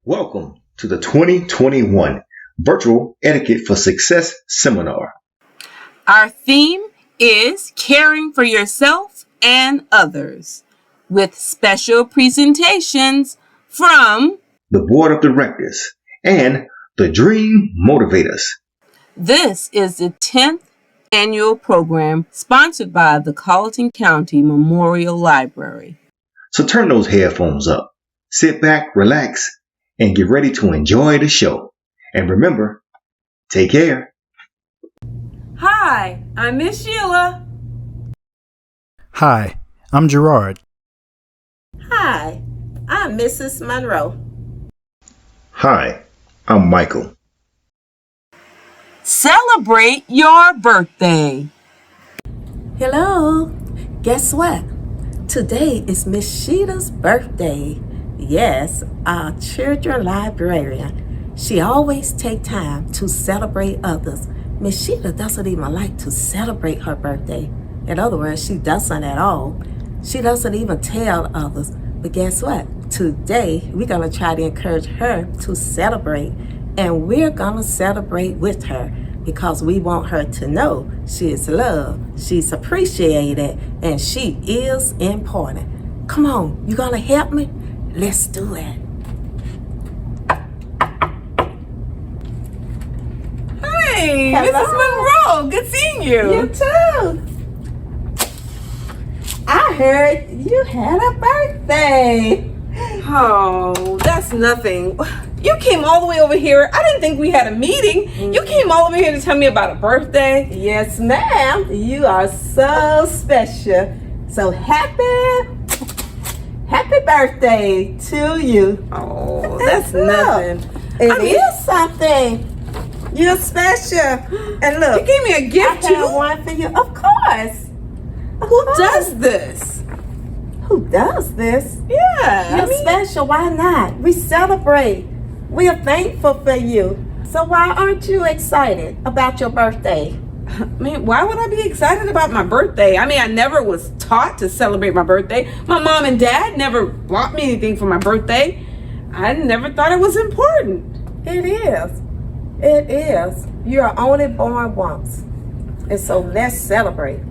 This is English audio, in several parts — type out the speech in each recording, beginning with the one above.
Welcome to the 2021 Virtual Etiquette for Success Seminar. Our theme is caring for yourself and others, with special presentations from the Board of Directors and the Dream Motivators. This is the 10th annual program sponsored by the Colleton County Memorial Library. So turn those headphones up, sit back, relax, and get ready to enjoy the show. And remember, take care. Hi, I'm Miss Shiela. Hi, I'm Gerard. Hi, I'm Mrs. Monroe. Hi, I'm Michael. Celebrate your birthday. Hello. Guess what? Today is Miss Sheila's birthday. Yes, our children librarian. She always take time to celebrate others. Miss Sheila doesn't even like to celebrate her birthday. In other words, she doesn't at all. She doesn't even tell others. But guess what? Today, we're going to try to encourage her to celebrate. And we're going to celebrate with her because we want her to know she is loved, she's appreciated, and she is important. Come on, you going to help me? Let's do it. Hey, Hello. Mrs. Monroe, good seeing you. You too. I heard you had a birthday. Oh, that's nothing. You came all the way over here. I didn't think we had a meeting. You came all over here to tell me about a birthday. Yes, ma'am. You are so special. So happy birthday to you. Oh, that's nothing. It is something. You're special. And look, You gave me a gift I too. have one for you. Of course. Who does this? Who does this? Yeah. You're special. Why not? We celebrate. We are thankful for you. So why aren't you excited about your birthday? Why would I be excited about my birthday? I never was taught to celebrate my birthday. My mom and dad never bought me anything for my birthday. I never thought it was important. It is. It is. You are only born once. And so let's celebrate.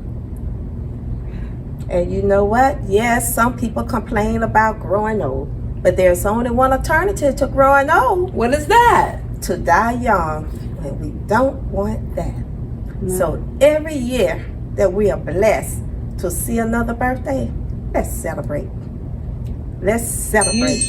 And you know what? Yes, some people complain about growing old. But there's only one alternative to growing old. What is that? To die young. And we don't want that. So every year that we are blessed to see another birthday, let's celebrate. Let's celebrate.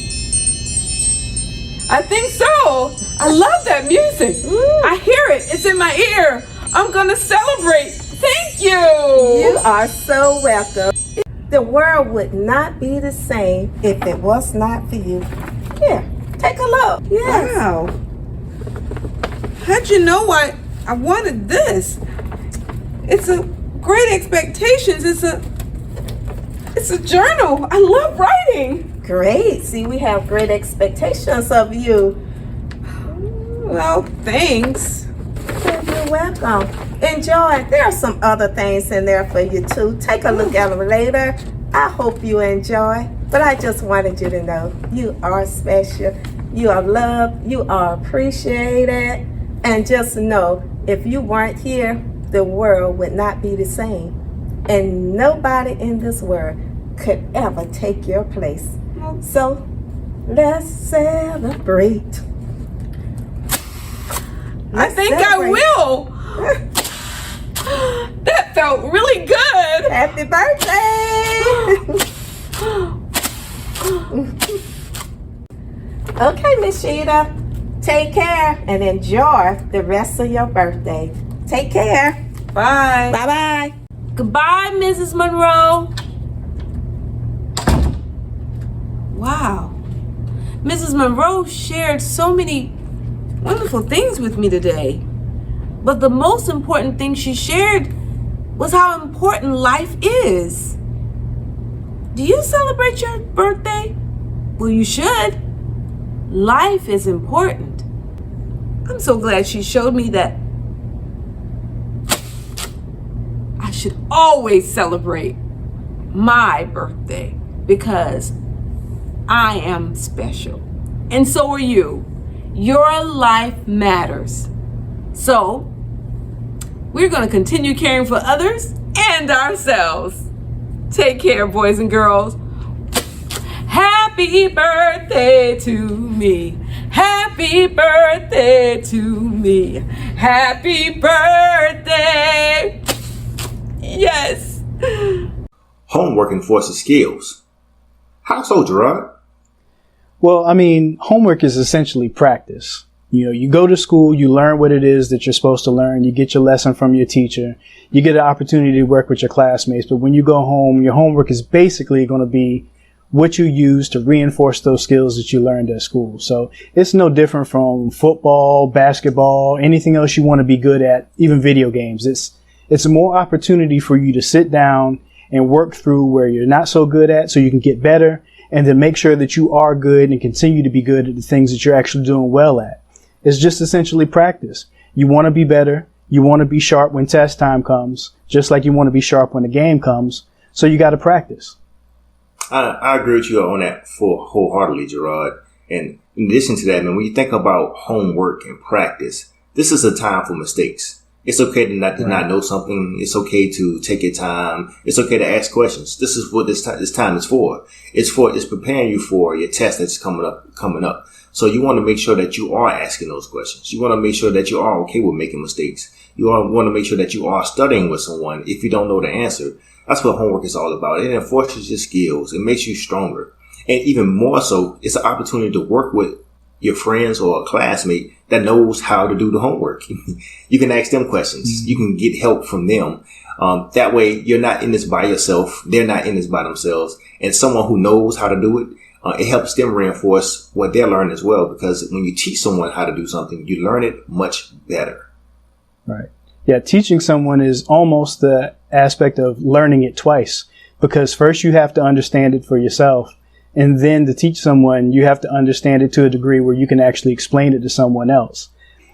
I think so. I love that music. I hear it. It's in my ear. I'm going to celebrate. Thank you. You are so welcome. The world would not be the same if it was not for you. Here, take a look. Yes. Wow. How'd you know I wanted this? It's a Great Expectations. It's a journal. I love writing. Great. See, we have great expectations of you. Well, thanks. You're welcome. Enjoy. There are some other things in there for you too. Take a look at them later. I hope you enjoy. But I just wanted you to know you are special. You are loved. You are appreciated. And just know, if you weren't here, the world would not be the same. And nobody in this world could ever take your place. So let's celebrate. I think I will. That felt really good. Happy birthday! Okay, Miss Sheila, take care and enjoy the rest of your birthday. Take care. Bye. Bye-bye. Goodbye, Mrs. Monroe. Wow. Mrs. Monroe shared so many wonderful things with me today. But the most important thing she shared was how important life is. Do you celebrate your birthday? Well, you should. Life is important. I'm so glad she showed me that I should always celebrate my birthday because I am special And so are you. Your life matters. So, we're going to continue caring for others and ourselves. Take care, boys and girls. Happy birthday to me. Happy birthday to me. Happy birthday. Yes. Homework enforces skills. How so, Gerard? Well, I mean, homework is essentially practice. You know, you go to school, you learn what it is that you're supposed to learn, you get your lesson from your teacher, you get an opportunity to work with your classmates, but when you go home, your homework is basically going to be what you use to reinforce those skills that you learned at school. So it's no different from football, basketball, anything else you want to be good at, even video games. It's a more opportunity for you to sit down and work through where you're not so good at so you can get better, and then make sure that you are good and continue to be good at the things that you're actually doing well at. It's just essentially practice. You want to be better. You want to be sharp when test time comes, just like you want to be sharp when the game comes. So you got to practice. I agree with you on that wholeheartedly, Gerard. And in addition to that, man, when you think about homework and practice, this is a time for mistakes. It's okay to not know something. It's okay to take your time. It's okay to ask questions. This is what this time is for. It's preparing you for your test that's coming up. So you want to make sure that you are asking those questions. You want to make sure that you are okay with making mistakes. You want to make sure that you are studying with someone if you don't know the answer. That's what homework is all about. It enforces your skills. It makes you stronger. And even more so, it's an opportunity to work with your friends or a classmate that knows how to do the homework. You can ask them questions. You can get help from them. That way you're not in this by yourself. They're not in this by themselves. And someone who knows how to do it, it helps them reinforce what they're learning as well. Because when you teach someone how to do something, you learn it much better. Right. Yeah. Teaching someone is almost the aspect of learning it twice, because first you have to understand it for yourself. And then to teach someone, you have to understand it to a degree where you can actually explain it to someone else.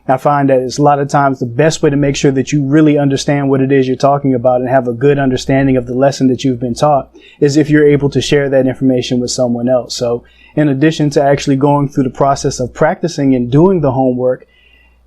I find that it's a lot of times the best way to make sure that you really understand what it is you're talking about and have a good understanding of the lesson that you've been taught is if you're able to share that information with someone else. So in addition to actually going through the process of practicing and doing the homework,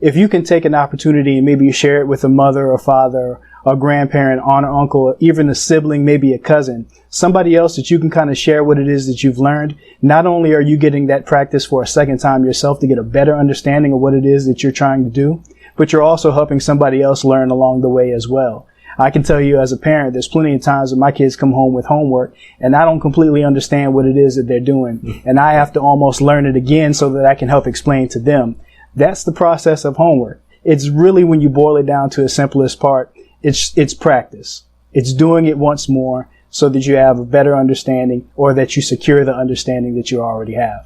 if you can take an opportunity and maybe you share it with a mother or father, a grandparent, aunt or uncle, or even a sibling, maybe a cousin, somebody else that you can kind of share what it is that you've learned, not only are you getting that practice for a second time yourself to get a better understanding of what it is that you're trying to do, but you're also helping somebody else learn along the way as well. I can tell you as a parent, there's plenty of times when my kids come home with homework and I don't completely understand what it is that they're doing. And I have to almost learn it again so that I can help explain to them. That's the process of homework. It's really, when you boil it down to the simplest part, it's practice. It's doing it once more so that you have a better understanding, or that you secure the understanding that you already have.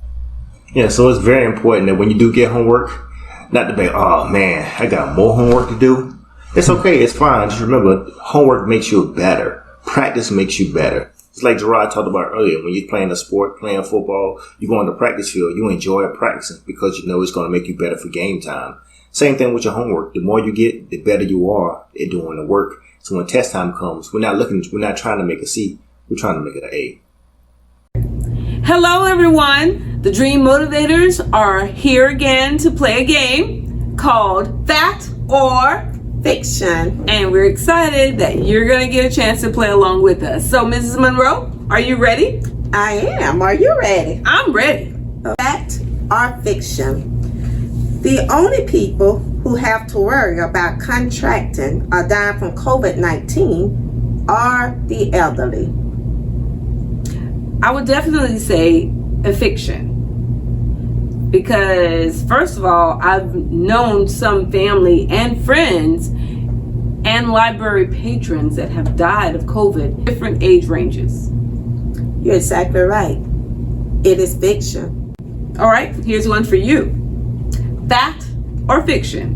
Yeah, so it's very important that when you do get homework, not to be, oh man, I got more homework to do. It's okay, it's fine. Just remember, homework makes you better. Practice makes you better. It's like Gerard talked about earlier. When you're playing a sport, playing football, you go on the practice field, you enjoy practicing because you know it's going to make you better for game time. Same thing with your homework. The more you get, the better you are at doing the work. So when test time comes, we're not trying to make a C. We're trying to make it an A. Hello, everyone. The Dream Motivators are here again to play a game called Fact or Fiction. And we're excited that you're going to get a chance to play along with us. So, Mrs. Monroe, are you ready? I am. Are you ready? I'm ready. Fact or fiction? The only people who have to worry about contracting or dying from COVID-19 are the elderly. I would definitely say a fiction. Because, first of all, I've known some family and friends and library patrons that have died of COVID, different age ranges. You're exactly right. It is fiction. All right, here's one for you. Fact or fiction?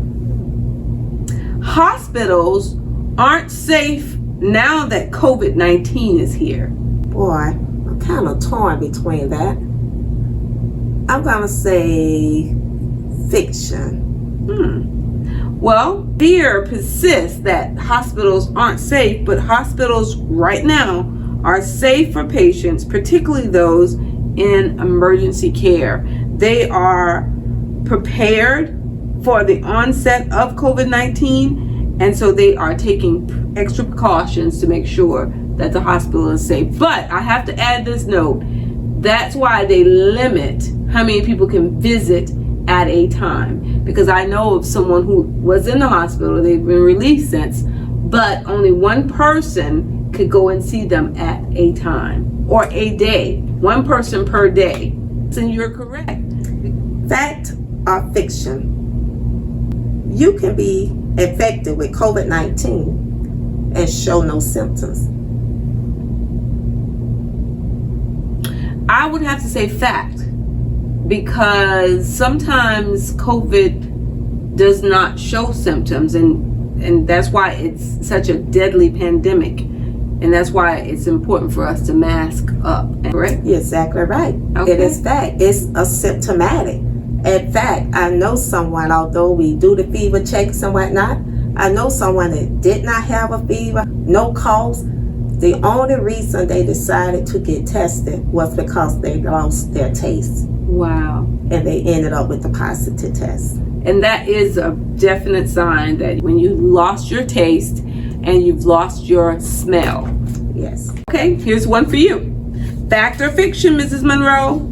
Hospitals aren't safe now that COVID-19 is here. Boy, I'm kind of torn between that. I'm going to say fiction. Well, fear persists that hospitals aren't safe, but hospitals right now are safe for patients, particularly those in emergency care. they are prepared for the onset of COVID-19, and so they are taking extra precautions to make sure that the hospital is safe. But I have to add this note. That's why they limit how many people can visit at a time. Because I know of someone who was in the hospital, they've been released since, but only one person could go and see them at a time or a day. One person per day. And you're correct. Fact or fiction? You can be infected with COVID-19 and show no symptoms. I would have to say fact, because sometimes COVID does not show symptoms, and that's why it's such a deadly pandemic, and that's why it's important for us to mask up. Correct? You're exactly right. Okay. It is fact. It's asymptomatic. In fact, I know someone, although we do the fever checks and whatnot, I know someone that did not have a fever, no coughs. The only reason they decided to get tested was because they lost their taste. Wow. And they ended up with a positive test. And that is a definite sign that when you lost your taste and you've lost your smell. Yes. Okay, here's one for you. Fact or fiction, Mrs. Monroe?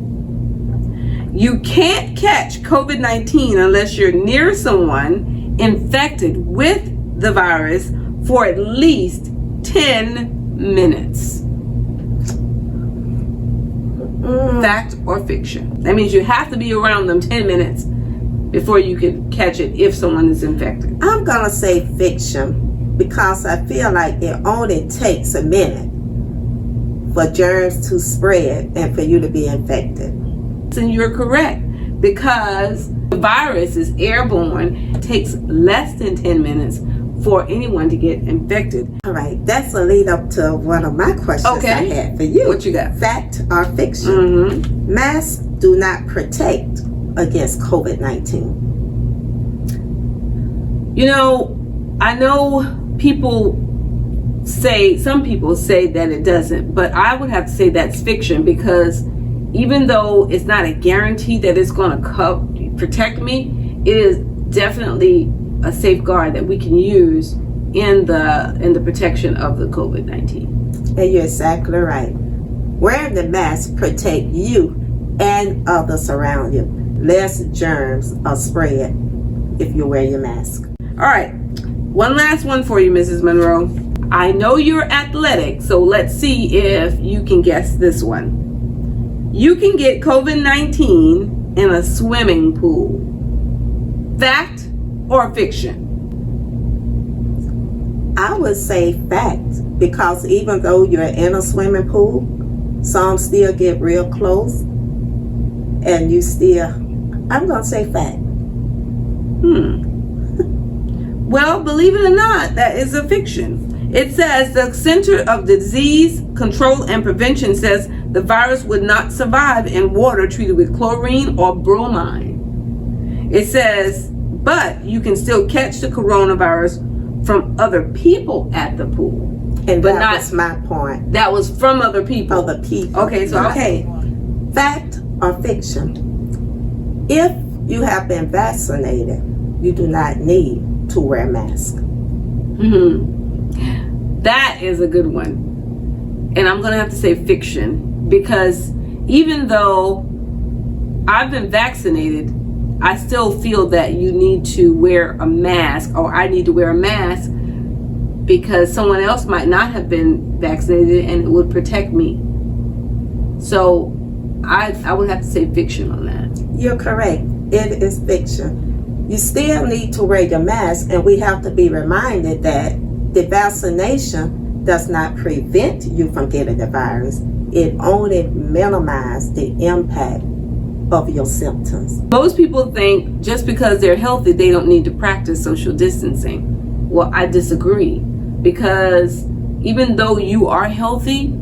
You can't catch COVID-19 unless you're near someone infected with the virus for at least 10 minutes. Fact or fiction? That means you have to be around them 10 minutes before you can catch it if someone is infected. I'm going to say fiction because I feel like it only takes a minute for germs to spread and for you to be infected. And you're correct, because the virus is airborne. It takes less than 10 minutes for anyone to get infected. All right, that's a lead up to one of my questions I had for you. What you got? Fact or fiction? Masks do not protect against COVID-19. You know, I know some people say that it doesn't, but I would have to say that's fiction, because even though it's not a guarantee that it's going to protect me, it is definitely a safeguard that we can use in the protection of the COVID-19. And you're exactly right. Wearing the mask protect you and others around you. Less germs are spread if you wear your mask. All right, one last one for you, Mrs. Monroe. I know you're athletic, so let's see if you can guess this one. You can get COVID-19 in a swimming pool. Fact or fiction? I would say fact, because even though you're in a swimming pool, some still get real close, and you still, I'm going to say fact. Well, believe it or not, that is a fiction. It says the Center of Disease Control and Prevention says the virus would not survive in water treated with chlorine or bromine. It says, but you can still catch the coronavirus from other people at the pool. And that was my point. That was from other people. Other people. Okay, so okay. Fact or fiction? If you have been vaccinated, you do not need to wear a mask. That is a good one. And I'm going to have to say fiction, because even though I've been vaccinated, I still feel that you need to wear a mask, or I need to wear a mask, because someone else might not have been vaccinated and it would protect me. So I would have to say fiction on that. You're correct. It is fiction. You still need to wear your mask, and we have to be reminded that the vaccination does not prevent you from getting the virus. It only minimizes the impact of your symptoms. Most people think just because they're healthy, they don't need to practice social distancing. Well, I disagree, because even though you are healthy,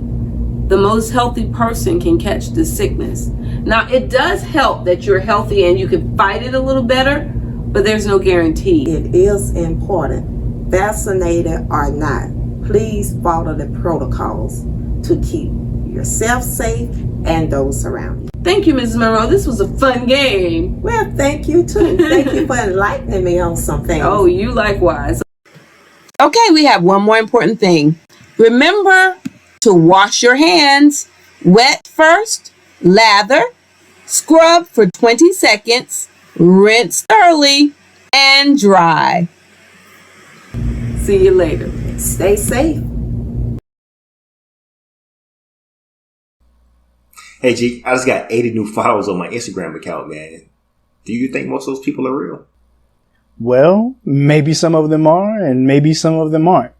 the most healthy person can catch the sickness. Now, it does help that you're healthy and you can fight it a little better, but there's no guarantee. It is important, vaccinated or not, please follow the protocols to keep yourself safe and those around you. Thank you, Mrs. Monroe. This was a fun game. Well, thank you too. Thank you for enlightening me on something. Oh, you likewise. Okay, we have one more important thing. Remember to wash your hands. Wet first, lather, scrub for 20 seconds, rinse thoroughly, and dry. See you later. Stay safe. Hey, G, I just got 80 new followers on my Instagram account, man. Do you think most of those people are real? Well, maybe some of them are, and maybe some of them aren't.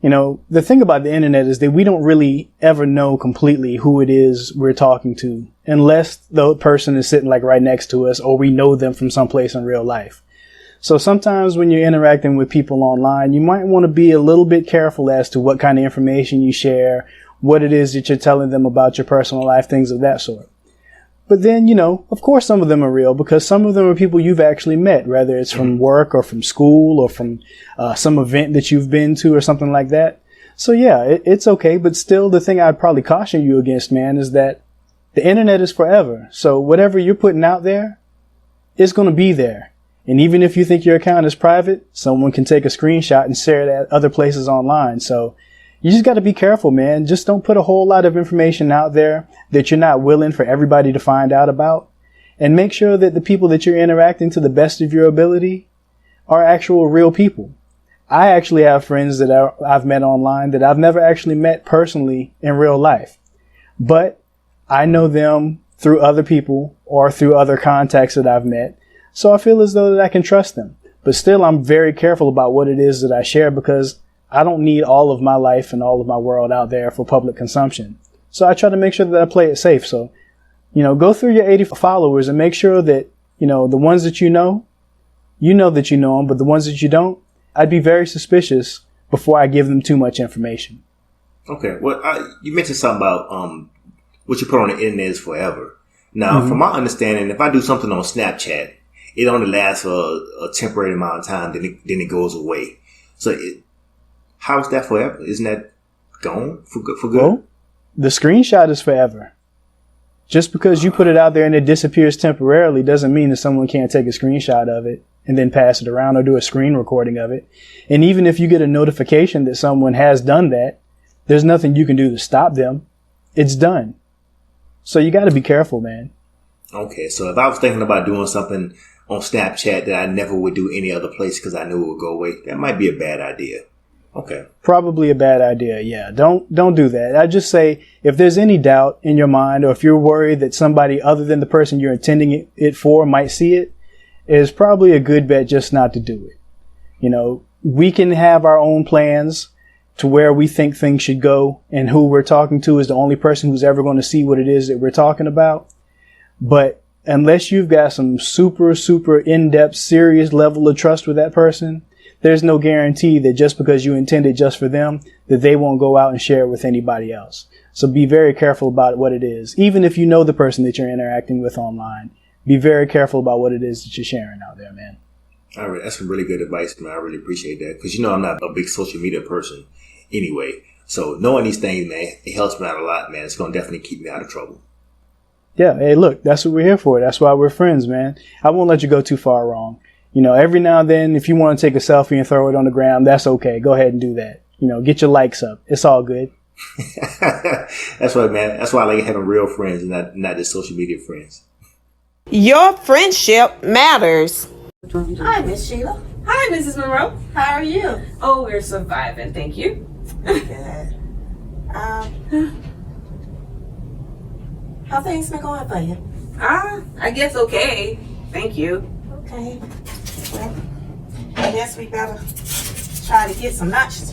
You know, the thing about the internet is that we don't really ever know completely who it is we're talking to, unless the person is sitting like right next to us, or we know them from someplace in real life. So sometimes when you're interacting with people online, you might want to be a little bit careful as to what kind of information you share, what it is that you're telling them about your personal life, things of that sort. But then, you know, of course some of them are real, because some of them are people you've actually met, whether it's from work or from school or from some event that you've been to or something like that. So yeah, it's okay. But still, the thing I'd probably caution you against, man, is that the internet is forever. So whatever you're putting out there, it's going to be there. And even if you think your account is private, someone can take a screenshot and share it at other places online. So you just got to be careful, man. Just don't put a whole lot of information out there that you're not willing for everybody to find out about. And make sure that the people that you're interacting to the best of your ability are actual real people. I actually have friends that I've met online that I've never actually met personally in real life. But I know them through other people or through other contacts that I've met. So I feel as though that I can trust them. But still, I'm very careful about what it is that I share, because I don't need all of my life and all of my world out there for public consumption. So I try to make sure that I play it safe. So, you know, go through your 80 followers and make sure that, you know, the ones that you know that you know them, but the ones that you don't, I'd be very suspicious before I give them too much information. Okay. Well, you mentioned something about what you put on the internet is forever. Now, from my understanding, if I do something on Snapchat, it only lasts for a temporary amount of time, then it goes away. So how is that forever? Isn't that gone for good? Well, the screenshot is forever. Just because you put it out there and it disappears temporarily doesn't mean that someone can't take a screenshot of it and then pass it around or do a screen recording of it. And even if you get a notification that someone has done that, there's nothing you can do to stop them. It's done. So you got to be careful, man. Okay, so if I was thinking about doing something on Snapchat that I never would do any other place because I knew it would go away, that might be a bad idea. Okay. Probably a bad idea, yeah. Don't do that. I just say, if there's any doubt in your mind, or if you're worried that somebody other than the person you're intending it for might see it, it's probably a good bet just not to do it. You know, we can have our own plans to where we think things should go, and who we're talking to is the only person who's ever going to see what it is that we're talking about. But unless you've got some super, super in-depth, serious level of trust with that person, there's no guarantee that just because you intend it just for them, that they won't go out and share it with anybody else. So be very careful about what it is. Even if you know the person that you're interacting with online, be very careful about what it is that you're sharing out there, man. All right. That's some really good advice, man. I really appreciate that. Because, you know, I'm not a big social media person anyway. So knowing these things, man, it helps me out a lot, man. It's going to definitely keep me out of trouble. Yeah. Hey, look, that's what we're here for. That's why we're friends, man. I won't let you go too far wrong. You know, every now and then, if you want to take a selfie and throw it on the ground, that's okay. Go ahead and do that. You know, get your likes up. It's all good. That's right, man. That's why I like having real friends and not just social media friends. Your friendship matters. Hi, Miss Sheila. Hi, Mrs. Monroe. How are you? Oh, we're surviving. Thank you. Good. How things been going for you? I guess okay. Thank you. Okay. Well, I guess we better try to get some lunch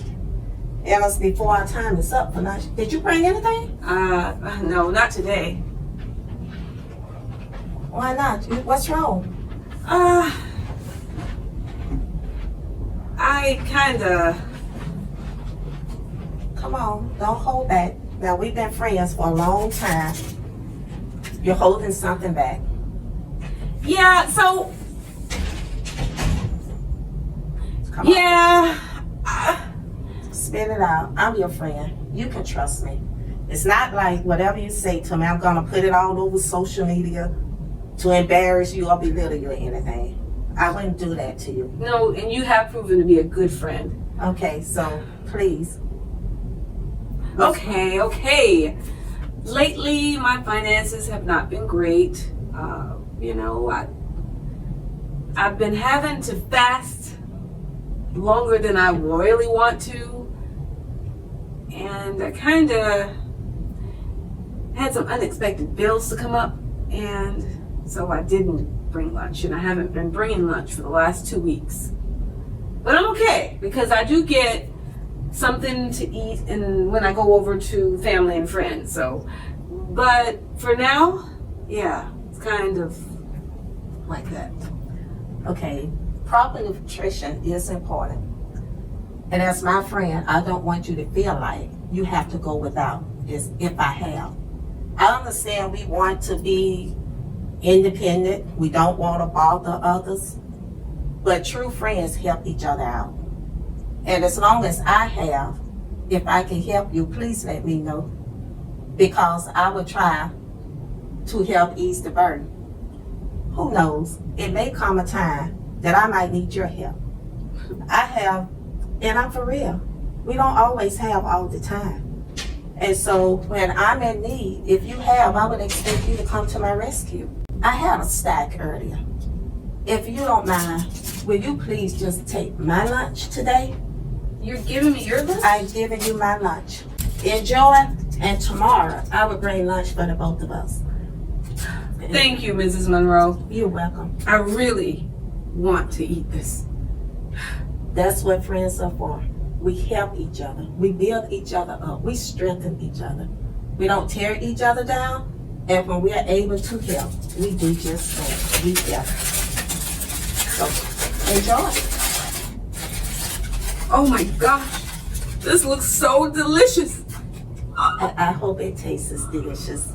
in us before our time is up for lunch. Did you bring anything? No, not today. Why not? What's wrong? I kinda... Come on, don't hold back. Now, we've been friends for a long time. You're holding something back. Yeah, so... Come on. Yeah. Spit it out. I'm your friend. You can trust me. It's not like whatever you say to me, I'm gonna put it all over social media to embarrass you or belittle you or anything. I wouldn't do that to you. No, and you have proven to be a good friend. Okay, so please. Okay. Lately, my finances have not been great. I've been having to fast longer than I really want to. And I kind of had some unexpected bills to come up. And so I didn't bring lunch. And I haven't been bringing lunch for the last 2 weeks. But I'm okay because I do get something to eat and when I go over to family and friends. So, but for now, yeah, it's kind of like that. Okay, proper nutrition is important. And as my friend, I don't want you to feel like you have to go without this if I have. I understand we want to be independent. We don't want to bother others. But true friends help each other out. And as long as I have, if I can help you, please let me know. Because I will try to help ease the burden. Who knows? It may come a time that I might need your help. I have, and I'm for real. We don't always have all the time. And so when I'm in need, if you have, I would expect you to come to my rescue. I had a stack earlier. If you don't mind, will you please just take my lunch today? You're giving me your lunch? I'm giving you my lunch. Enjoy, and tomorrow I will bring lunch for the both of us. Thank you, Mrs. Monroe. You're welcome. I really want to eat this. That's what friends are for. We help each other. We build each other up. We strengthen each other. We don't tear each other down. And when we are able to help, we do just that. We help. So, enjoy. Oh my gosh, this looks so delicious. I hope it tastes delicious.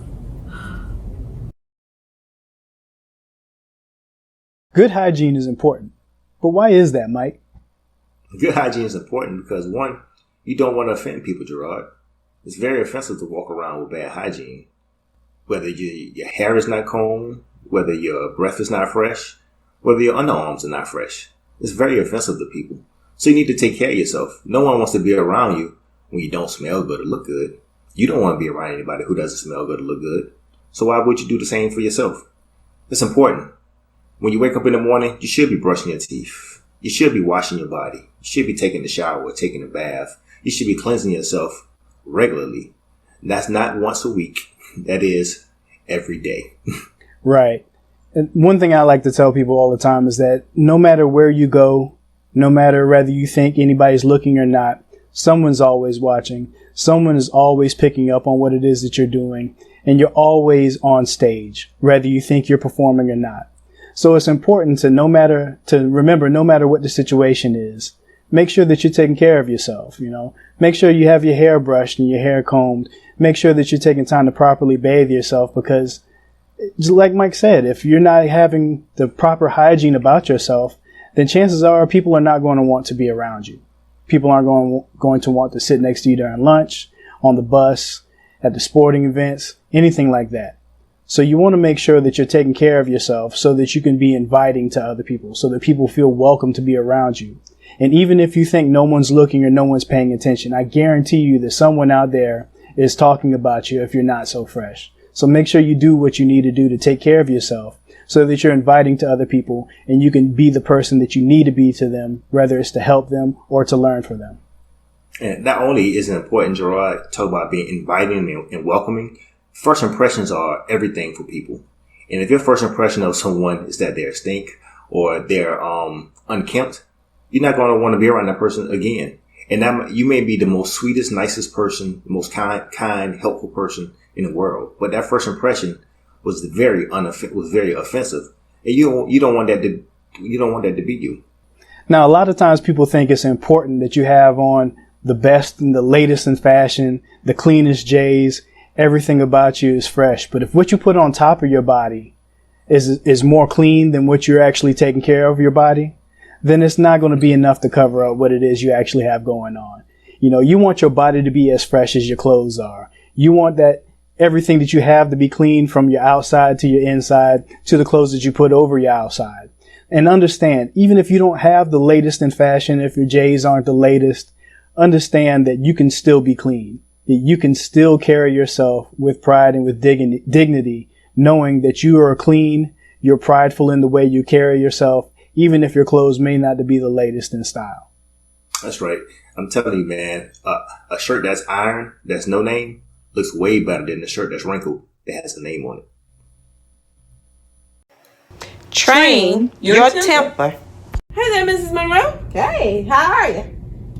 Good hygiene is important. But why is that, Mike? Good hygiene is important because, one, you don't want to offend people, Gerard. It's very offensive to walk around with bad hygiene. Whether your hair is not combed, whether your breath is not fresh, whether your underarms are not fresh. It's very offensive to people. So you need to take care of yourself. No one wants to be around you when you don't smell good or look good. You don't want to be around anybody who doesn't smell good or look good. So why would you do the same for yourself? It's important. When you wake up in the morning, you should be brushing your teeth. You should be washing your body. You should be taking a shower or taking a bath. You should be cleansing yourself regularly. That's not once a week. That is every day. Right. And one thing I like to tell people all the time is that no matter where you go, no matter whether you think anybody's looking or not, someone's always watching. Someone is always picking up on what it is that you're doing. And you're always on stage, whether you think you're performing or not. So it's important to remember, no matter what the situation is, make sure that you're taking care of yourself, Make sure you have your hair brushed and your hair combed. Make sure that you're taking time to properly bathe yourself because, just like Mike said, if you're not having the proper hygiene about yourself, then chances are people are not going to want to be around you. People aren't going to want to sit next to you during lunch, on the bus, at the sporting events, anything like that. So you want to make sure that you're taking care of yourself so that you can be inviting to other people, so that people feel welcome to be around you. And even if you think no one's looking or no one's paying attention, I guarantee you that someone out there is talking about you if you're not so fresh. So make sure you do what you need to do to take care of yourself so that you're inviting to other people and you can be the person that you need to be to them, whether it's to help them or to learn from them. And not only is it important, Gerard, talk about being inviting and welcoming. First impressions are everything for people. And if your first impression of someone is that they're stink or they're unkempt, you're not going to want to be around that person again. And that, you may be the most sweetest, nicest person, the most kind, helpful person in the world. But that first impression was very offensive. And you don't want that to be you. Now, a lot of times people think it's important that you have on the best and the latest in fashion, the cleanest J's. Everything about you is fresh. But if what you put on top of your body is more clean than what you're actually taking care of your body, then it's not going to be enough to cover up what it is you actually have going on. You want your body to be as fresh as your clothes are. You want that everything that you have to be clean from your outside to your inside to the clothes that you put over your outside. And understand, even if you don't have the latest in fashion, if your J's aren't the latest, understand that you can still be clean, that you can still carry yourself with pride and with dignity, knowing that you are clean, you're prideful in the way you carry yourself, even if your clothes may not be the latest in style. That's right. I'm telling you, man, a shirt that's ironed, that's no name, looks way better than a shirt that's wrinkled that has a name on it. Train your temper. Hey there, Mrs. Monroe. Hey, how are you?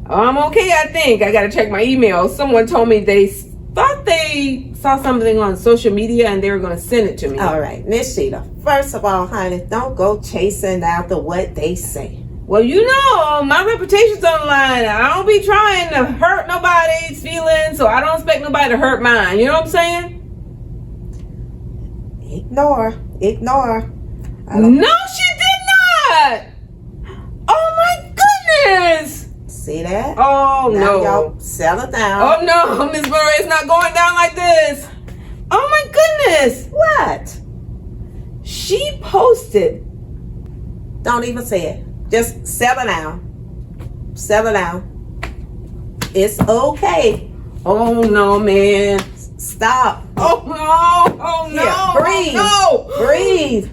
Oh, I'm okay, I think. I gotta check my email. Someone told me they thought they saw something on social media and they were gonna send it to me. All right, Miss Sheila. First of all, honey, don't go chasing after what they say. Well, you know, my reputation's on the line. I don't be trying to hurt nobody's feelings, so I don't expect nobody to hurt mine. You know what I'm saying? Ignore. No, she did not! Oh my goodness! See that? Oh now no. Y'all settle down. Oh no, Miss Murray, it's not going down like this. Oh my goodness! What? She posted. Don't even say it. Just settle down. Settle down. It's okay. Oh no, man. Stop. Oh no! Oh no! Here, breathe. Oh, no. Breathe.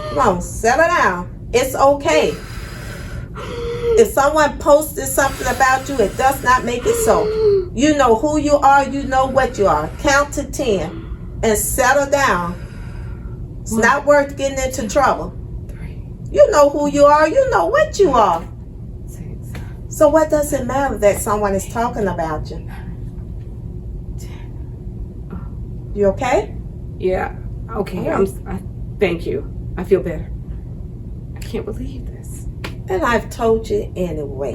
Come on, settle down. It's okay. If someone posted something about you, it does not make it so. You know who you are. You know what you are. Count to 10 and settle down. It's not worth getting into trouble. You know who you are. You know what you are. So what does it matter that someone is talking about you? You okay? Yeah. Okay. Thank you. I feel better. I can't believe this. And I've told you anyway.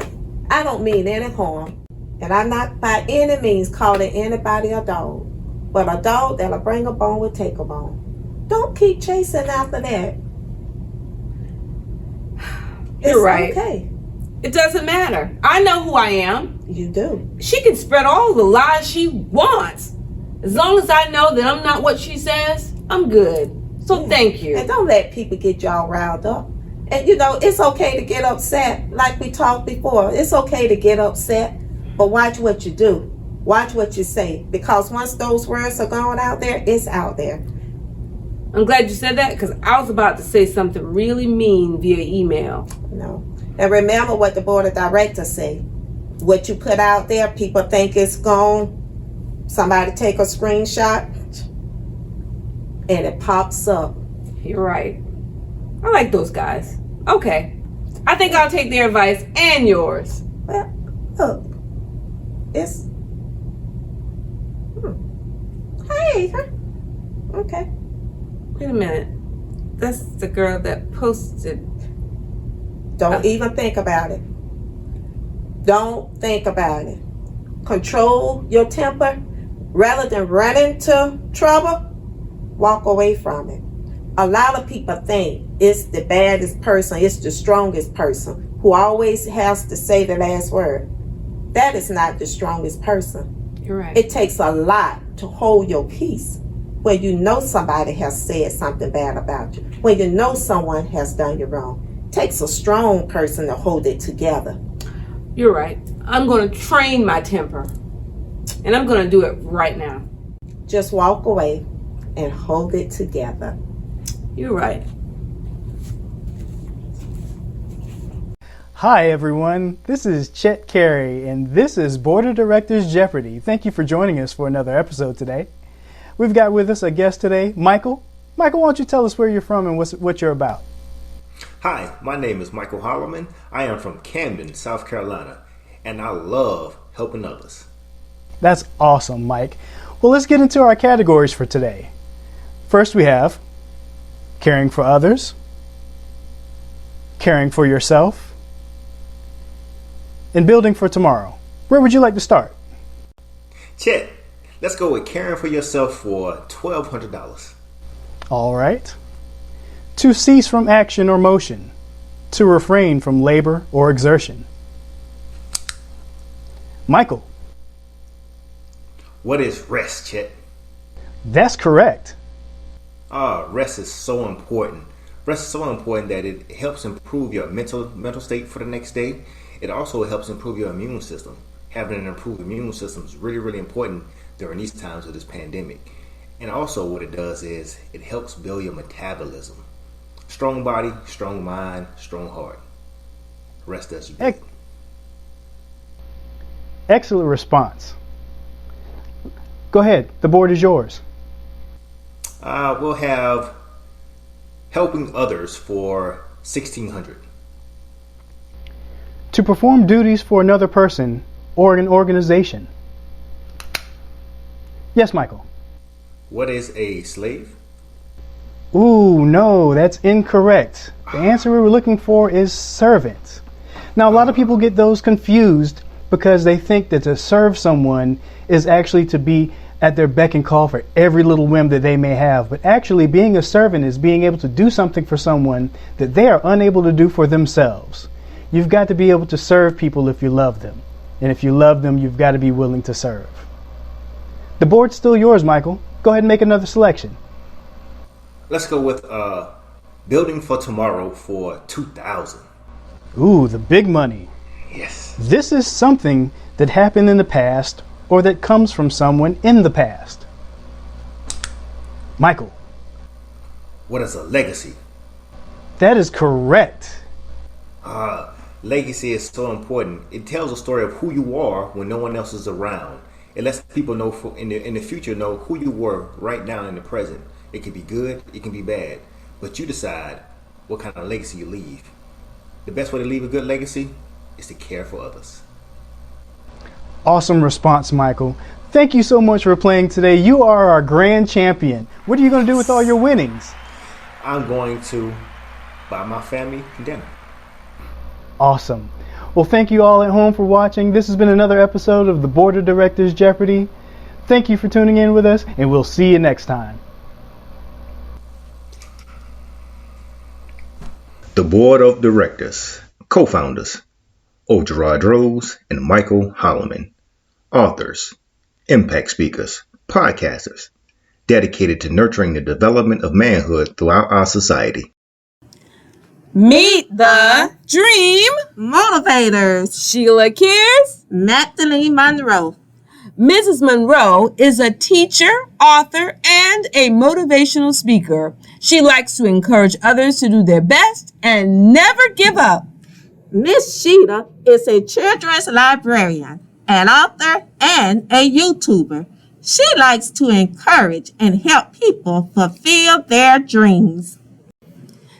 I don't mean any harm. And I'm not by any means calling anybody a dog. But a dog that'll bring a bone will take a bone. Don't keep chasing after that. You're right. Okay. It doesn't matter. I know who I am. You do. She can spread all the lies she wants. As long as I know that I'm not what she says, I'm good. So thank you. And don't let people get y'all riled up. And you know, it's okay to get upset. Like we talked before, it's okay to get upset. But watch what you do. Watch what you say. Because once those words are going out there, it's out there. I'm glad you said that because I was about to say something really mean via email. No. And remember what the board of directors say. What you put out there, people think it's gone. Somebody take a screenshot and it pops up. You're right. I like those guys. Okay. I think I'll take their advice and yours. Well, look. It's... Hey. Okay. Wait a minute. That's the girl that posted. Don't even think about it. Don't think about it. Control your temper. Rather than run into trouble, walk away from it. A lot of people think it's the baddest person, it's the strongest person who always has to say the last word. That is not the strongest person. You're right. It takes a lot to hold your peace when you know somebody has said something bad about you, when you know someone has done you wrong. It takes a strong person to hold it together. You're right. I'm going to train my temper. And I'm going to do it right now. Just walk away and hold it together. You're right. Hi everyone, this is Chet Carey and this is Board of Directors Jeopardy. Thank you for joining us for another episode today. We've got with us a guest today, Michael. Michael, why don't you tell us where you're from and what you're about? Hi, my name is Michael Holloman. I am from Camden, South Carolina, and I love helping others. That's awesome, Mike. Well, let's get into our categories for today. First we have caring for others, caring for yourself, and building for tomorrow. Where would you like to start? Chet, let's go with caring for yourself for $1,200. All right. To cease from action or motion. To refrain from labor or exertion. Michael. What is rest, Chet? That's correct. Rest is so important. Rest is so important that it helps improve your mental state for the next day. It also helps improve your immune system. Having an improved immune system is really, really important during these times of this pandemic. And also what it does is it helps build your metabolism. Strong body, strong mind, strong heart. Rest does you good. Excellent response. Go ahead. The board is yours. We'll have helping others for 1600. To perform duties for another person or an organization. Yes, Michael. What is a slave? Ooh, no, that's incorrect. The answer we were looking for is servant. Now, a lot of people get those confused because they think that to serve someone is actually to be at their beck and call for every little whim that they may have. But actually, being a servant is being able to do something for someone that they are unable to do for themselves. You've got to be able to serve people if you love them. And if you love them, you've got to be willing to serve. The board's still yours, Michael. Go ahead and make another selection. Let's go with building for tomorrow for 2000. Ooh, the big money. Yes. This is something that happened in the past or that comes from someone in the past. Michael. What is a legacy? That is correct. Legacy is so important. It tells a story of who you are when no one else is around. It lets people know in the future know who you were right now in the present. It can be good, it can be bad, but you decide what kind of legacy you leave. The best way to leave a good legacy is to care for others. Awesome response, Michael. Thank you so much for playing today. You are our grand champion. What are you going to do with all your winnings? I'm going to buy my family dinner. Awesome. Well, thank you all at home for watching. This has been another episode of the Board of Directors Jeopardy. Thank you for tuning in with us, and we'll see you next time. The Board of Directors, co-founders, O. Gerard Rose and Michael Holloman. Authors, impact speakers, podcasters, dedicated to nurturing the development of manhood throughout our society. Meet the Dream Motivators. Shiela Keaise. Natalie Monroe. Mrs. Monroe is a teacher, author, and a motivational speaker. She likes to encourage others to do their best and never give up. Miss Sheila is a children's librarian, an author, and a YouTuber. She likes to encourage and help people fulfill their dreams.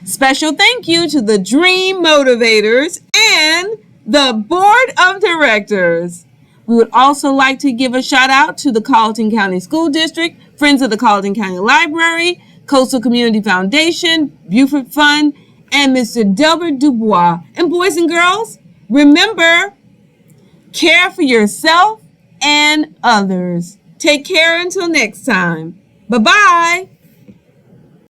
Special thank you to the Dream Motivators and the Board of Directors. We would also like to give a shout out to the Colleton County School District, Friends of the Colleton County Library, Coastal Community Foundation, Buford Fund, and Mr. Delbert Dubois. And boys and girls, remember, care for yourself and others. Take care until next time. Bye-bye.